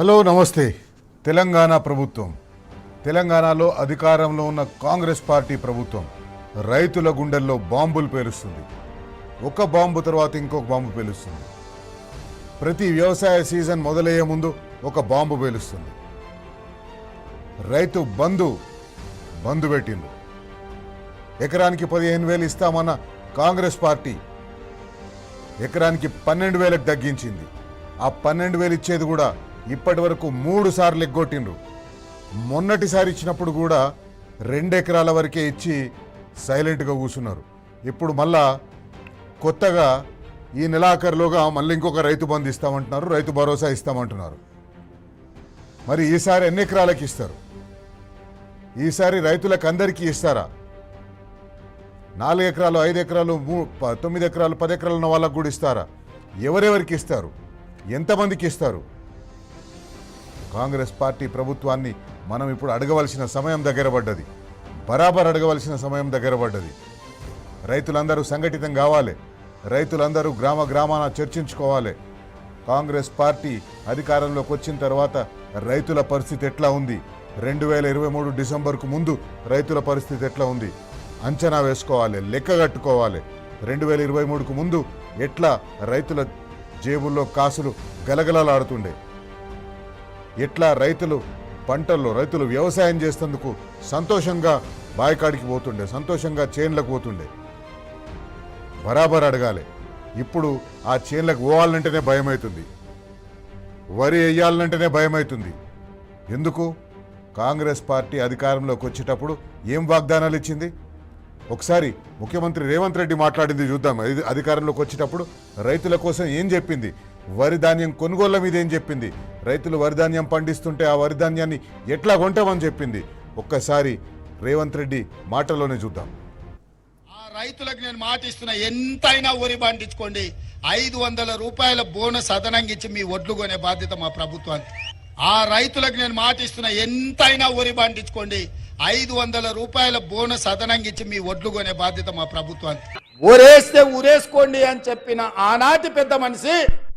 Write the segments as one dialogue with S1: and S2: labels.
S1: Hello నమస్తే. తెలంగాణ ప్రభుత్వం, తెలంగాణలో అధికారంలో ఉన్న కాంగ్రెస్ పార్టీ ప్రభుత్వం రైతుల గుండెల్లో బాంబులు పేలుస్తుంది. ఒక బాంబు తర్వాత ఇంకొక బాంబు పేలుస్తుంది. ప్రతి వ్యవసాయ సీజన్ మొదలయ్యే ముందు ఒక బాంబు పేలుస్తుంది. రైతు బంధు పెట్టింది. ఎకరానికి 15,000 ఇస్తామన్న కాంగ్రెస్ పార్టీ ఎకరానికి 12,000కు తగ్గించింది. ఆ 12,000 ఇచ్చేది కూడా ఇప్పటి వరకు 3 సార్లు ఎగ్గొట్టిండ్రు. మొన్నటిసారి ఇచ్చినప్పుడు కూడా 2 ఎకరాల వరకే ఇచ్చి సైలెంట్గా కూర్చున్నారు. ఇప్పుడు మళ్ళా కొత్తగా ఈ నెలాఖరులోగా మళ్ళీ ఇంకొక రైతు బంధు ఇస్తామంటున్నారు, రైతు భరోసా ఇస్తామంటున్నారు. మరి ఈసారి ఎన్ని ఎకరాలకి ఇస్తారు? ఈసారి రైతులకు అందరికీ ఇస్తారా? 4 ఎకరాలు, 5 ఎకరాలు, 9 ఎకరాలు, 10 ఎకరాలు ఉన్న వాళ్ళకు కూడా ఇస్తారా? ఎవరెవరికి ఇస్తారు? ఎంతమందికి ఇస్తారు? కాంగ్రెస్ పార్టీ ప్రభుత్వాన్ని మనం ఇప్పుడు అడగవలసిన సమయం దగ్గర పడ్డది. బరాబర్ అడగవలసిన సమయం దగ్గర పడ్డది. రైతులందరూ సంఘటితం కావాలి. రైతులందరూ గ్రామాన చర్చించుకోవాలి. కాంగ్రెస్ పార్టీ అధికారంలోకి వచ్చిన తర్వాత రైతుల పరిస్థితి ఎట్లా ఉంది, 2023 డిసెంబర్కు ముందు రైతుల పరిస్థితి ఎట్లా ఉంది అంచనా వేసుకోవాలి, లెక్క కట్టుకోవాలి. 2023కు ముందు ఎట్లా రైతుల జేబుల్లో కాసులు గలగలలాడుతుండే, ఎట్లా రైతులు పంటల్లో రైతులు వ్యవసాయం చేసేందుకు సంతోషంగా బాయికాడికి పోతుండే, సంతోషంగా చేన్లకు పోతుండే. బరాబర్ అడగాలి. ఇప్పుడు ఆ చేన్లకు పోవాలంటేనే భయమవుతుంది, వరి వేయాలంటేనే భయమవుతుంది. ఎందుకు? కాంగ్రెస్ పార్టీ అధికారంలోకి వచ్చేటప్పుడు ఏం వాగ్దానాలు ఇచ్చింది? ఒకసారి ముఖ్యమంత్రి రేవంత్ రెడ్డి మాట్లాడింది చూద్దాం. అధికారంలోకి వచ్చేటప్పుడు రైతుల కోసం ఏం చెప్పింది? వరి ధాన్యం కొనుగోళ్ల మీద ఏం చెప్పింది? రైతులు వరి ధాన్యం పండిస్తుంటే ఆ వరి ధాన్యాన్ని ఎట్లా కొంటామని చెప్పింది. ఒక్కసారి రేవంత్ రెడ్డి మాటలోనే చూద్దాం.
S2: ఆ రైతులకు నేను మాట ఇస్తున్నా, ఎంతైనా వరి పండించుకోండి, 500 రూపాయల బోనస్ అదనంగా ఇచ్చి మీ ఒడ్లు కొనే బాధ్యత మా ప్రభుత్వానికి. ఆ రైతులకు నేను మాట ఇస్తున్నా, ఎంతైనా వరి పండించుకోండి, 500 రూపాయల బోనస్ అదనంగా ఇచ్చి మీ ఒడ్లు కొనే బాధ్యత మా ప్రభుత్వానికి. ఊరేస్తే ఊరేసుకోండి అని చెప్పిన ఆనాటి పెద్ద మనిషి,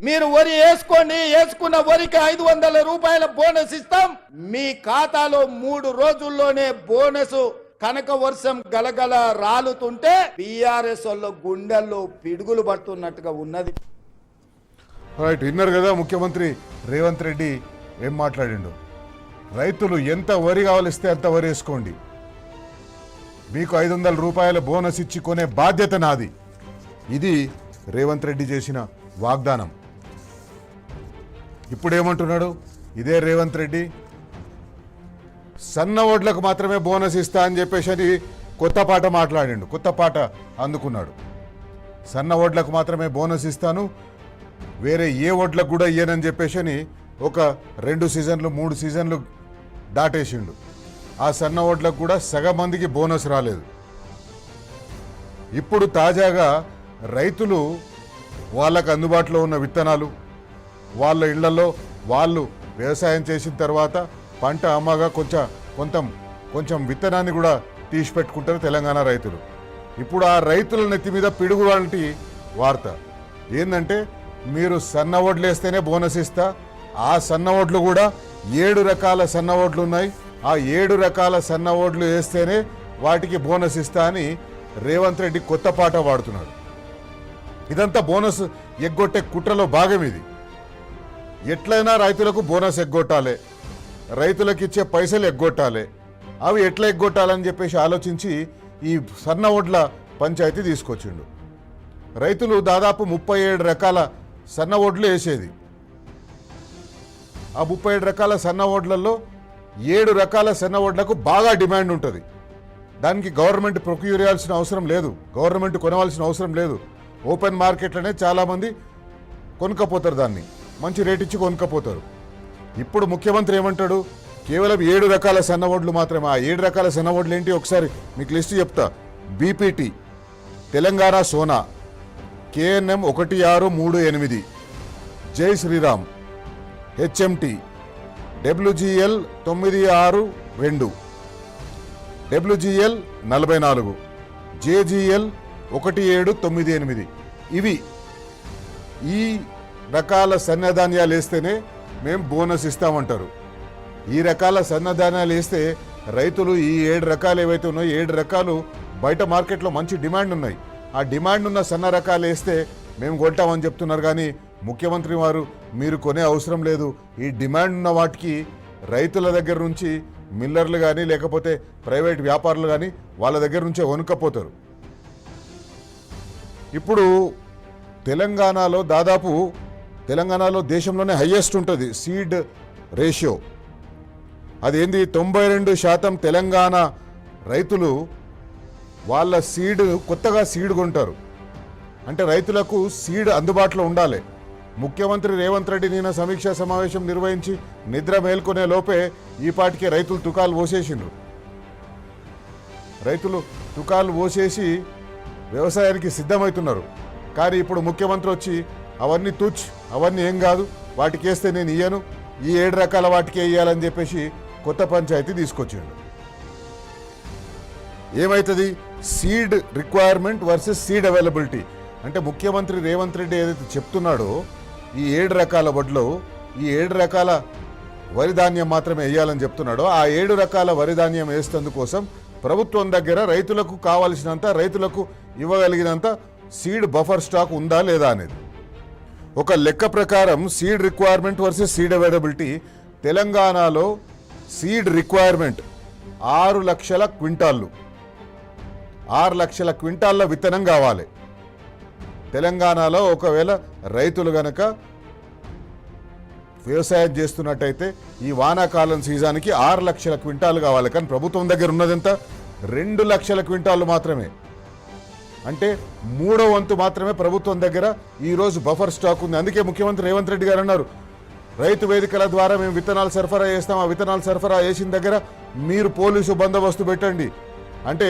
S2: మీరు వరి వేసుకోండి, వేసుకున్న వరికి 500 రూపాయల బోనస్ ఇస్తాం, మీ ఖాతాలో 3 రోజుల్లోనే బోనస్ కనక వర్షం గలగల రాలుతుంటే బీఆర్ఎస్ వాళ్ళ గుండెల్లో పిడుగులు పడుతున్నట్టుగా ఉన్నది.
S1: రైట్, విన్నారు కదా ముఖ్యమంత్రి రేవంత్ రెడ్డి ఏం మాట్లాడిండు. రైతులు ఎంత వరి కావాలిస్తే అంత వరి వేసుకోండి, మీకు 500 రూపాయల బోనస్ ఇచ్చి కొనే బాధ్యత నాది. ఇది రేవంత్ రెడ్డి చేసిన వాగ్దానం. ఇప్పుడు ఏమంటున్నాడు ఇదే రేవంత్ రెడ్డి? సన్న ఓట్లకు మాత్రమే బోనస్ ఇస్తా అని చెప్పేసి కొత్త పాట మాట్లాడిండు, కొత్త పాట అందుకున్నాడు. సన్న ఓట్లకు మాత్రమే బోనస్ ఇస్తాను, వేరే ఏ ఓట్లకు కూడా ఇయ్యనని చెప్పేసి ఒక 2 సీజన్లు 3 సీజన్లు దాటేసిండు. ఆ సన్న ఓట్లకు కూడా సగం మందికి బోనస్ రాలేదు. ఇప్పుడు తాజాగా రైతులు వాళ్ళకు అందుబాటులో ఉన్న విత్తనాలు వాళ్ళ ఇళ్లలో వాళ్ళు వ్యవసాయం చేసిన తర్వాత పంట అమ్మగా కొంచెం విత్తనాన్ని కూడా తీసి పెట్టుకుంటారు తెలంగాణ రైతులు. ఇప్పుడు ఆ రైతుల నెత్తి మీద పిడుగు లాంటి వార్త ఏంటంటే, మీరు సన్న ఓట్లు వేస్తేనే బోనస్ ఇస్తా, ఆ సన్న ఓట్లు కూడా 7 రకాల సన్న ఓట్లు ఉన్నాయి, ఆ 7 రకాల సన్న ఓట్లు వేస్తేనే వాటికి బోనస్ ఇస్తా అని రేవంత్ రెడ్డి కొత్త పాట పాడుతున్నాడు. ఇదంతా బోనస్ ఎగ్గొట్టే కుట్రలో భాగం ఇది. ఎట్లయినా రైతులకు బోనస్ ఎగ్గొట్టాలి, రైతులకు ఇచ్చే పైసలు ఎగ్గొట్టాలి. అవి ఎట్లా ఎగ్గొట్టాలని చెప్పేసి ఆలోచించి ఈ సన్న ఓట్ల పంచాయతీ తీసుకొచ్చిండు. రైతులు దాదాపు 37 రకాల సన్న ఓట్లు వేసేది. ఆ 37 రకాల సన్న ఓట్లలో 7 రకాల సన్న ఓట్లకు బాగా డిమాండ్ ఉంటుంది. దానికి గవర్నమెంట్ ప్రొక్యూర్ చేయాల్సిన అవసరం లేదు, గవర్నమెంట్ కొనవలసిన అవసరం లేదు. ఓపెన్ మార్కెట్లోనే చాలామంది కొనుక్కపోతారు, దాన్ని మంచి రేట్ ఇచ్చి కొనుక్కపోతారు. ఇప్పుడు ముఖ్యమంత్రి ఏమంటాడు? కేవలం 7 రకాల సన్న ఓట్లు మాత్రమే. ఆ 7 రకాల సన్న ఓట్లు ఏంటి ఒకసారి మీకు లిస్ట్ చెప్తా. బీపీటీ, తెలంగాణ సోనా, KNM 1638, జై Sriram, HMT, WGL 962, WGL 44, JGL 1798. ఇవి ఈ రకాల సన్నధాన్యాలు వేస్తేనే మేము బోనస్ ఇస్తామంటారు. ఈ రకాల సన్నధాన్యాలు వేస్తే రైతులు ఈ 7 రకాలు ఏవైతే ఉన్నాయో 7 రకాలు బయట మార్కెట్లో మంచి డిమాండ్ ఉన్నాయి. ఆ డిమాండ్ ఉన్న సన్న రకాలు వేస్తే మేము కొంటామని చెప్తున్నారు. కానీ ముఖ్యమంత్రి వారు మీరు కొనే అవసరం లేదు, ఈ డిమాండ్ ఉన్న వాటికి రైతుల దగ్గర నుంచి మిల్లర్లు కానీ లేకపోతే ప్రైవేట్ వ్యాపారులు కానీ వాళ్ళ దగ్గర నుంచే వణుకపోతారు. ఇప్పుడు తెలంగాణలో దేశంలోనే హైయెస్ట్ ఉంటుంది సీడ్ రేషియో. అదేంది 92% తెలంగాణ రైతులు వాళ్ళ కొత్తగా సీడ్ కొంటారు. అంటే రైతులకు సీడ్ అందుబాటులో ఉండాలి. ముఖ్యమంత్రి రేవంత్ రెడ్డి నిన్న సమీక్షా సమావేశం నిర్వహించి నిద్ర మేల్కొనే లోపే ఈ పాటికే రైతులు తుకాలు పోసేసిండ్రు. రైతులు తుకాలు పోసేసి వ్యవసాయానికి సిద్ధమవుతున్నారు. కానీ ఇప్పుడు ముఖ్యమంత్రి వచ్చి అవన్నీ ఏం కాదు, వాటికి వేస్తే నేను ఇయ్యను, ఈ 7 రకాల వాటికే ఇయ్యాలని చెప్పేసి కొత్త పంచాయతీ తీసుకొచ్చిండు. ఏమవుతుంది? Seed requirement versus seed availability. అంటే ముఖ్యమంత్రి రేవంత్ రెడ్డి ఏదైతే చెప్తున్నాడో ఈ 7 రకాల వడ్లు, ఈ 7 రకాల వరి ధాన్యం మాత్రమే వేయాలని చెప్తున్నాడో ఆ 7 రకాల వరి ధాన్యం వేసేందుకోసం ప్రభుత్వం దగ్గర రైతులకు కావాల్సినంత, రైతులకు ఇవ్వగలిగినంత సీడ్ బఫర్ స్టాక్ ఉందా లేదా అనేది ఒక లెక్క ప్రకారం seed requirement versus seed availability. తెలంగాణలో సీడ్ రిక్వైర్మెంట్ 6 లక్షల క్వింటాళ్ళు, 6 లక్షల క్వింటాళ్ళ విత్తనం కావాలి తెలంగాణలో. ఒకవేళ రైతులు గనక వ్యవసాయం చేస్తున్నట్టయితే ఈ వానాకాలం సీజన్కి 6 లక్షల క్వింటాలు కావాలి. కానీ ప్రభుత్వం దగ్గర ఉన్నదంతా 2 లక్షల క్వింటాళ్ళు మాత్రమే. అంటే 3వ వంతు మాత్రమే ప్రభుత్వం దగ్గర ఈరోజు బఫర్ స్టాక్ ఉంది. అందుకే ముఖ్యమంత్రి రేవంత్ రెడ్డి గారు అన్నారు, రైతు వేదికల ద్వారా మేము విత్తనాలు సరఫరా చేస్తాం, ఆ విత్తనాలు సరఫరా చేసిన దగ్గర మీరు పోలీసు బందోబస్తు పెట్టండి. అంటే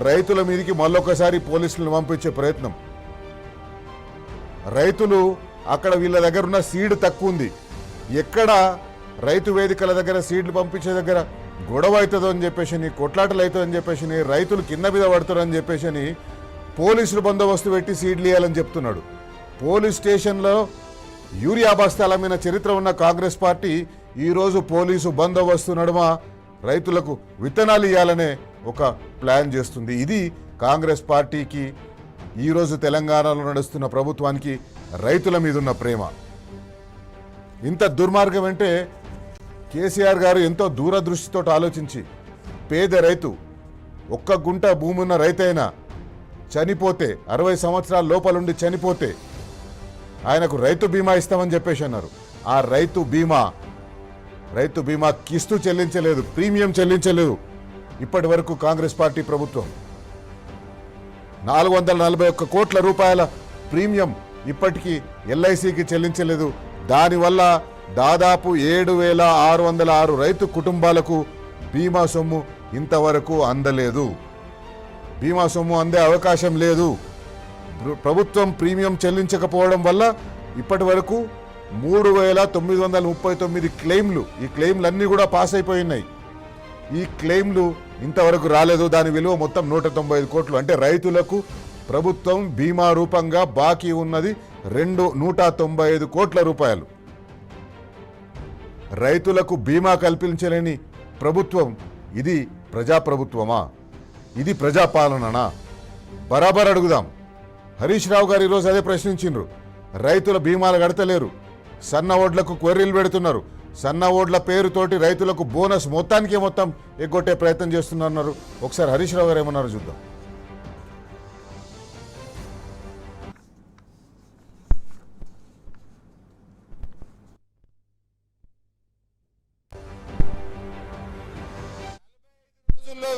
S1: రైతుల మీదకి మళ్ళొకసారి పోలీసులను పంపించే ప్రయత్నం. రైతులు అక్కడ వీళ్ళ దగ్గర ఉన్న సీడ్ తక్కువ ఉంది, ఎక్కడ రైతు వేదికల దగ్గర సీడ్లు పంపించే దగ్గర గొడవ అవుతుందో అని చెప్పేసి, కొట్లాటలు అవుతుందని చెప్పేసి, రైతులు కింద మీద పడుతారని చెప్పేసి పోలీసులు బందోబస్తు పెట్టి సీడ్లు ఇవ్వాలని చెప్తున్నాడు. పోలీస్ స్టేషన్లో యూరియా బస్తాల మీద చరిత్ర ఉన్న కాంగ్రెస్ పార్టీ ఈరోజు పోలీసు బందోబస్తు నడుమ రైతులకు విత్తనాలు ఇవ్వాలనే ఒక ప్లాన్ చేస్తుంది. ఇది కాంగ్రెస్ పార్టీకి, ఈరోజు తెలంగాణలో నడుస్తున్న ప్రభుత్వానికి రైతుల మీద ఉన్న ప్రేమ. ఇంత దుర్మార్గం అంటే కేసీఆర్ గారు ఎంతో దూరదృష్టితో ఆలోచించి పేద రైతు, 1 గుంట భూమి ఉన్న రైతైనా చనిపోతే 60 సంవత్సరాల లోపలుండి చనిపోతే ఆయనకు రైతు బీమా ఇస్తామని చెప్పేసి అన్నారు. ఆ రైతు బీమా కిస్తు చెల్లించలేదు, ప్రీమియం చెల్లించలేదు ఇప్పటి వరకు కాంగ్రెస్ పార్టీ ప్రభుత్వం. 441 కోట్ల రూపాయల ప్రీమియం ఇప్పటికీ ఎల్ఐసికి చెల్లించలేదు. దానివల్ల దాదాపు 7,606 రైతు కుటుంబాలకు బీమా సొమ్ము ఇంతవరకు అందలేదు. బీమా సొమ్ము అందే అవకాశం లేదు. ప్రభుత్వం ప్రీమియం చెల్లించకపోవడం వల్ల ఇప్పటి వరకు 3,939 క్లెయిమ్లు, ఈ క్లెయిమ్లన్నీ కూడా పాస్ అయిపోయినాయి. ఈ క్లెయిమ్లు ఇంతవరకు రాలేదు. దాని విలువ మొత్తం 195 కోట్లు. అంటే రైతులకు ప్రభుత్వం బీమా రూపంగా బాకీ ఉన్నది 195 కోట్ల రూపాయలు. రైతులకు బీమా కల్పించలేని ప్రభుత్వం ఇది ప్రజాప్రభుత్వమా? ఇది ప్రజాపాలననా? బరాబర్ అడుగుదాం. హరీష్ రావు గారు ఈరోజు అదే ప్రశ్నించిండ్రు. రైతుల బీమాలు కడతలేరు, సన్న ఓడ్లకు క్వెర్రీలు పెడుతున్నారు, సన్న ఓడ్ల పేరుతోటి రైతులకు బోనస్ మొత్తానికి మొత్తం ఎగ్గొట్టే ప్రయత్నం చేస్తున్నారు. ఒకసారి హరీష్ రావు గారు ఏమన్నారో చూద్దాం.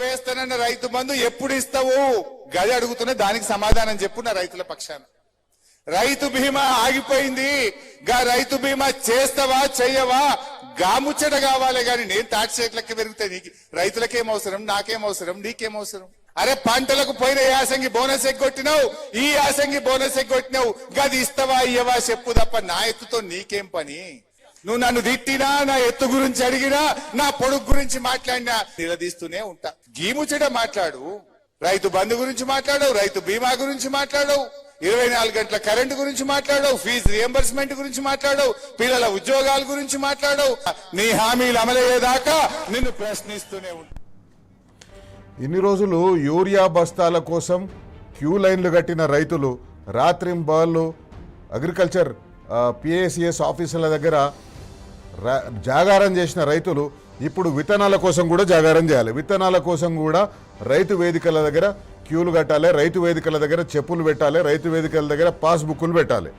S3: వేస్తానన్న రైతు బంధు ఎప్పుడు ఇస్తావు గది అడుగుతున్నా, దానికి సమాధానం చెప్పు నా రైతుల పక్షాన. రైతు బీమా ఆగిపోయింది, గా రైతు బీమా చేస్తావా చెయ్యవా గాముచ్చట కావాలి. గాని నేను తాటి చెట్లకి పెరుగుతాయి, నీకు రైతులకేం అవసరం, నాకేం అవసరం, నీకేం అవసరం? అరే పంటలకు పోయిన యాసంగి బోనస్ ఎగ్గొట్టినావు, ఈ యాసంగి బోనస్ ఎగ్గొట్టినావు, గది ఇస్తావా ఇయ్యవా చెప్పు తప్ప నా ఎత్తుతో నీకేం పని? నువ్వు నన్ను తిట్టినా, నా ఎత్తు గురించి అడిగినా, నా పొడుగు గురించి మాట్లాడినా నిలదీస్తూనే ఉంటా. గీముచ్చట మాట్లాడు, రైతు బంధు గురించి మాట్లాడవు, రైతు బీమా గురించి మాట్లాడవు, 24 గంటల కరెంటు గురించి మాట్లాడవు, ఫీజు రియంబర్స్మెంట్ గురించి మాట్లాడవు, పిల్లల ఉద్యోగాల గురించి మాట్లాడవు. నీ హామీలు అమలయ్యేదాకా నిన్ను ప్రశ్నిస్తూనే ఉంటా.
S1: ఇన్ని రోజులు యూరియా బస్తాల కోసం క్యూ లైన్లు కట్టిన రైతులు రాత్రింబళ్ళు అగ్రికల్చర్ పిఏసిఎస్ ఆఫీసుల దగ్గర జాగారం చేసిన రైతులు ఇప్పుడు విత్తనాల కోసం కూడా జాగారం చేయాలి. విత్తనాల కోసం కూడా రైతు వేదికల దగ్గర క్యూలు కట్టాలి, రైతు వేదికల దగ్గర చెప్పులు పెట్టాలి, రైతు వేదికల దగ్గర పాస్బుక్లు పెట్టాలి.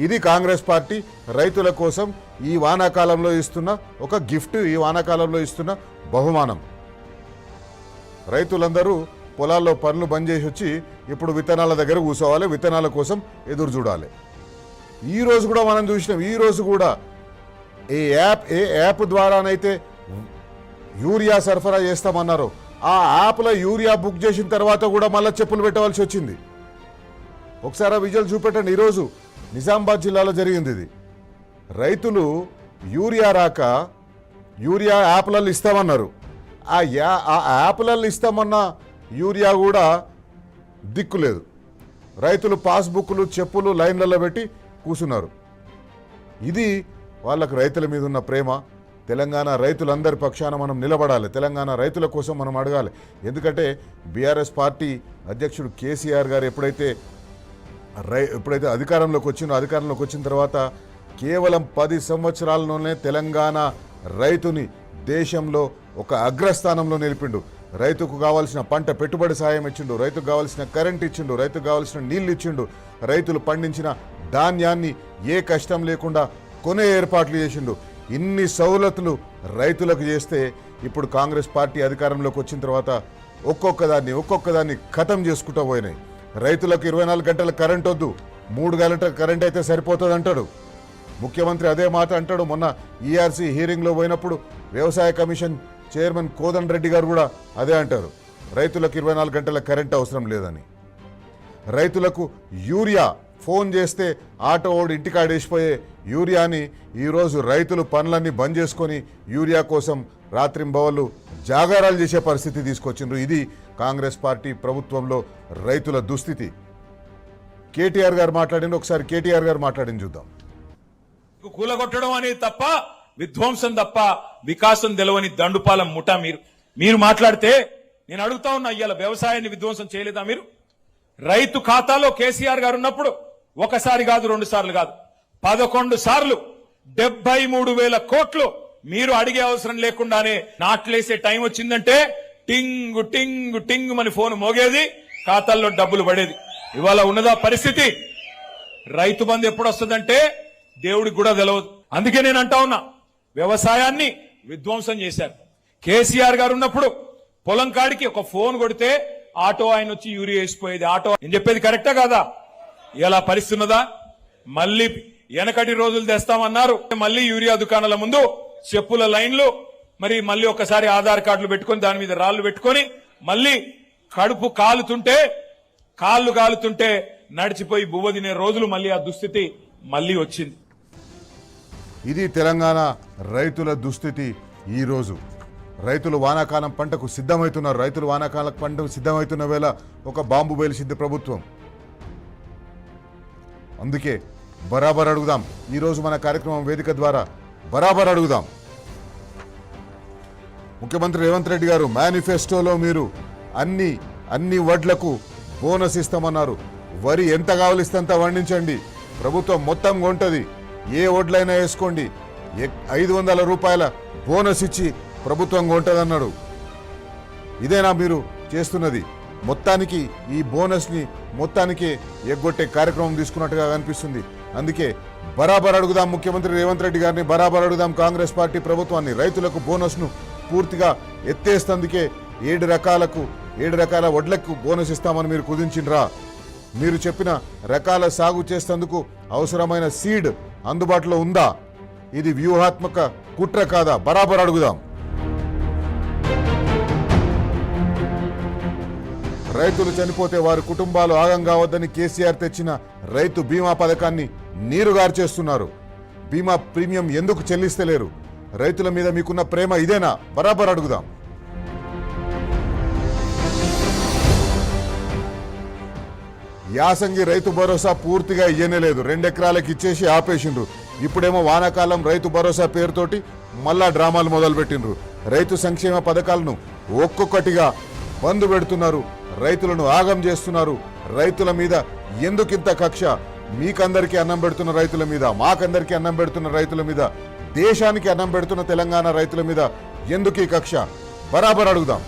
S1: ఇది కాంగ్రెస్ పార్టీ రైతుల కోసం ఈ వానాకాలంలో ఇస్తున్న ఒక గిఫ్ట్, ఈ వానాకాలంలో ఇస్తున్న బహుమానం. రైతులందరూ పొలాల్లో పనులు బంద్ చేసి వచ్చి ఇప్పుడు విత్తనాల దగ్గర కూర్చోవాలి, విత్తనాల కోసం ఎదురు చూడాలి. ఈ రోజు కూడా మనం చూసినాం, ఈ రోజు కూడా ఏ యాప్ ద్వారానైతే యూరియా సరఫరా చేస్తామన్నారో ఆ యాప్లో యూరియా బుక్ చేసిన తర్వాత కూడా మళ్ళీ చెప్పులు పెట్టవలసి వచ్చింది. ఒకసారి ఆ విజువల్ చూపెట్టండి. ఈరోజు నిజామాబాద్ జిల్లాలో జరిగింది ఇది. రైతులు యూరియా రాక యూరియా యాప్లలో ఇస్తామన్నారు. ఆ యాప్లలో ఇస్తామన్న యూరియా కూడా దిక్కులేదు. రైతులు పాస్బుక్లు చెప్పులు లైన్లలో పెట్టి కూర్చున్నారు. ఇది వాళ్ళకు రైతుల మీద ఉన్న ప్రేమ. తెలంగాణ రైతులందరి పక్షాన మనం నిలబడాలి, తెలంగాణ రైతుల కోసం మనం అడగాలి. ఎందుకంటే బీఆర్ఎస్ పార్టీ అధ్యక్షుడు కేసీఆర్ గారు ఎప్పుడైతే అధికారంలోకి వచ్చిన తర్వాత కేవలం 10 సంవత్సరాలలోనే తెలంగాణ రైతుని దేశంలో ఒక అగ్రస్థానంలో నిలిపిండు. రైతుకు కావాల్సిన పంట పెట్టుబడి సాయం ఇచ్చిండు, రైతుకు కావాల్సిన కరెంట్ ఇచ్చిండు, రైతుకు కావాల్సిన నీళ్లు ఇచ్చిండు, రైతులు పండించిన ధాన్యాన్ని ఏ కష్టం లేకుండా కొనే ఏర్పాట్లు చేసిండు. ఇన్ని సౌలతులు రైతులకు చేస్తే ఇప్పుడు కాంగ్రెస్ పార్టీ అధికారంలోకి వచ్చిన తర్వాత ఒక్కొక్కదాన్ని ఖతం చేసుకుంటూ పోయినాయి. రైతులకు 24 గంటల కరెంట్ వద్దు, 3 గంటల కరెంట్ అయితే సరిపోతుంది అంటాడు ముఖ్యమంత్రి. అదే మాట అంటాడు. మొన్న ఈఆర్సీ హీరింగ్లో పోయినప్పుడు వ్యవసాయ కమిషన్ చైర్మన్ కోదండ రెడ్డి గారు కూడా అదే అంటారు, రైతులకు 24 గంటల కరెంట్ అవసరం లేదని. రైతులకు యూరియా ఫోన్ చేస్తే ఆటో ఓడి ఇంటికాడ వేసిపోయే యూరియాని ఈరోజు రైతులు పనులన్నీ బంద్ చేసుకొని యూరియా కోసం రాత్రింబవళ్ళు జాగారాలు చేసే పరిస్థితి తీసుకొచ్చిండ్రు. ఇది కాంగ్రెస్ పార్టీ ప్రభుత్వంలో రైతుల దుస్థితి. కేటీఆర్ గారు మాట్లాడింది, ఒకసారి కేటీఆర్ గారు మాట్లాడింది చూద్దాం.
S4: కూలగొట్టడం అనేది తప్ప, విధ్వంసం తప్ప వికాసం తెలవని దండుపాలెం ముఠా మీరు మాట్లాడితే నేను అడుగుతా ఉన్నా, ఇవాళ వ్యవసాయాన్ని విధ్వంసం చేయలేదా మీరు? రైతు ఖాతాలో కేసీఆర్ గారు ఉన్నప్పుడు ఒకసారి కాదు, 2 సార్లు కాదు, 11 సార్లు 73,000 కోట్లు మీరు అడిగే అవసరం లేకుండానే నాట్లేసే టైం వచ్చిందంటే టింగ్ టింగ్ టింగ్ మన ఫోన్ మోగేది, ఖాతాల్లో డబ్బులు పడేది. ఇవాళ ఉన్నదా పరిస్థితి? రైతు బంధు ఎప్పుడు వస్తుందంటే దేవుడికి కూడా తెలియదు. అందుకే నేను అంటా ఉన్నా, వ్యవసాయాన్ని విధ్వంసం చేశారు. కేసీఆర్ గారు ఉన్నప్పుడు పొలం కాడికి ఒక ఫోన్ కొడితే ఆటో ఆయన వచ్చి యూరియా వేసిపోయేది. ఆటో నేను చెప్పేది కరెక్టా కాదా? ఇలా పరిస్థితి ఉన్నదా? మళ్ళీ వెనకటి రోజులు తెస్తామన్నారు, మళ్ళీ యూరియా దుకాణాల ముందు చెప్పుల లైన్లు, మరి మళ్ళీ ఒకసారి ఆధార్ కార్డులు పెట్టుకొని దాని మీద రాళ్లు పెట్టుకొని మళ్ళీ కడుపు కాళ్ళు కాలుతుంటే నడిచిపోయి బువ్వ తినే రోజులు, మళ్ళీ ఆ దుస్థితి మళ్ళీ వచ్చింది.
S1: ఇది తెలంగాణ రైతుల దుస్థితి. ఈరోజు రైతులు వానాకాలం పంటకు సిద్ధమవుతున్నారు. రైతులు వానాకాలం పంటకు సిద్ధమవుతున్న వేళ ఒక బాంబు బయలుసిద్ది ప్రభుత్వం. అందుకే బరాబర్ అడుగుదాం. ఈరోజు మన కార్యక్రమం వేదిక ద్వారా బరాబర్ అడుగుదాం. ముఖ్యమంత్రి రేవంత్ రెడ్డి గారు మేనిఫెస్టోలో మీరు అన్ని వడ్లకు బోనస్ ఇస్తామన్నారు. వరి ఎంత కావలిస్తే అంత పండించండి, ప్రభుత్వం మొత్తం కొంటది, ఏ వడ్లైనా వేసుకోండి, 500 రూపాయల బోనస్ ఇచ్చి ప్రభుత్వం కొంటదన్నాడు. ఇదేనా మీరు చేస్తున్నది? మొత్తానికి ఈ బోనస్ని మొత్తానికి ఎగ్గొట్టే కార్యక్రమం తీసుకున్నట్టుగా కనిపిస్తుంది. అందుకే బరాబర్ అడుగుదాం ముఖ్యమంత్రి రేవంత్ రెడ్డి గారిని, బరాబర్ అడుగుదాం కాంగ్రెస్ పార్టీ ప్రభుత్వాన్ని. రైతులకు బోనస్ను పూర్తిగా ఎత్తేస్తందుకే 7 రకాల వడ్లకు బోనస్ ఇస్తామని మీరు కుదించిండ్రా? మీరు చెప్పిన రకాల సాగు చేసేందుకు అవసరమైన సీడ్ అందుబాటులో ఉందా? ఇది వ్యూహాత్మక కుట్ర కాదా? బరాబర్ అడుగుదాం. రైతులు చనిపోతే వారి కుటుంబాలు ఆగం కావద్దని కేసీఆర్ తెచ్చిన రైతు బీమా పథకాన్ని నీరుగార్చేస్తున్నారు. బీమా ప్రీమియం ఎందుకు చెల్లిస్తలేరు? రైతుల మీద మీకున్న ప్రేమ ఇదేనా? బరాబర్ అడుగుదాం. యాసంగి రైతు భరోసా పూర్తిగా ఇయ్యనేలేదు, 2 ఎకరాలకు ఇచ్చేసి ఆపేసిండ్రు. ఇప్పుడేమో వానాకాలం రైతు భరోసా పేరుతోటి మళ్ళా డ్రామాలు మొదలు పెట్టిండ్రు. రైతు సంక్షేమ పథకాలను ఒక్కొక్కటిగా బంద్ పెడుతున్నారు, రైతులను ఆగం చేస్తున్నారు. రైతుల మీద ఎందుకింత కక్ష? మీకందరికీ అన్నం పెడుతున్న రైతుల మీద, మాకందరికీ అన్నం పెడుతున్న రైతుల మీద, దేశానికి అన్నం పెడుతున్న తెలంగాణ రైతుల మీద ఎందుకు ఈ కక్ష? బరాబర్ అడుగుదాం.